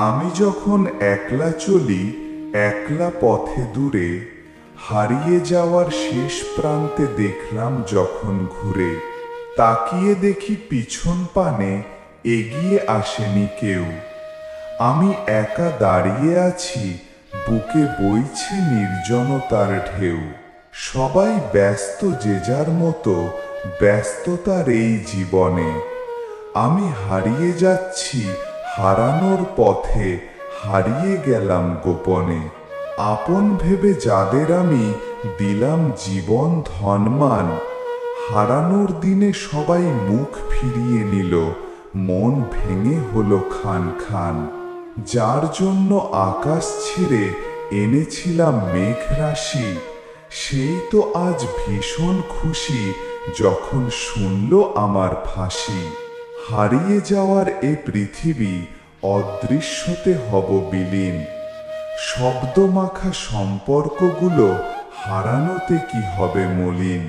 আমি যখন একলা চলি, একলা পথে দূরে, হারিয়ে যাওয়ার শেষ প্রান্তে দেখলাম যখন ঘুরে, তাকিয়ে দেখি পিছন পানে এগিয়ে আসেনি কেউ। আমি একা দাঁড়িয়ে আছি, বুকে বইছে নির্জনতার ঢেউ। সবাই ব্যস্ত যে যার মতো, ব্যস্ততার এই জীবনে। আমি হারিয়ে যাচ্ছি হারানোর পথে, হারিয়ে গেলাম গোপনে। আপন ভেবে যাদের আমি দিলাম জীবন ধনমান, হারানোর দিনে সবাই মুখ ফিরিয়ে নিল, মন ভেঙে হলো খান খান। যার জন্য আকাশ ছিঁড়ে এনেছিলাম মেঘ রাশি, সেই তো আজ ভীষণ খুশি যখন শুনল আমার ফাঁসি। হারিয়ে যাওয়ার এ পৃথিবী, অদৃশ্যতে হব বিলীন। শব্দমাখা সম্পর্কগুলো হারানোতে কি হবে মলিন।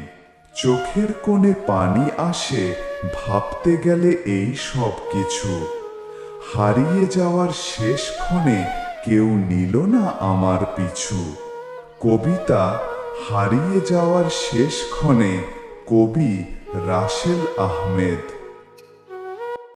চোখের কোণে পানি আসে ভাবতে গেলে এই সব কিছু। হারিয়ে যাওয়ার শেষ ক্ষণে কেউ নিল না আমার পিছু। কবিতা হারিয়ে যাওয়ার শেষ ক্ষণে, কবি রাসেল আহমেদ।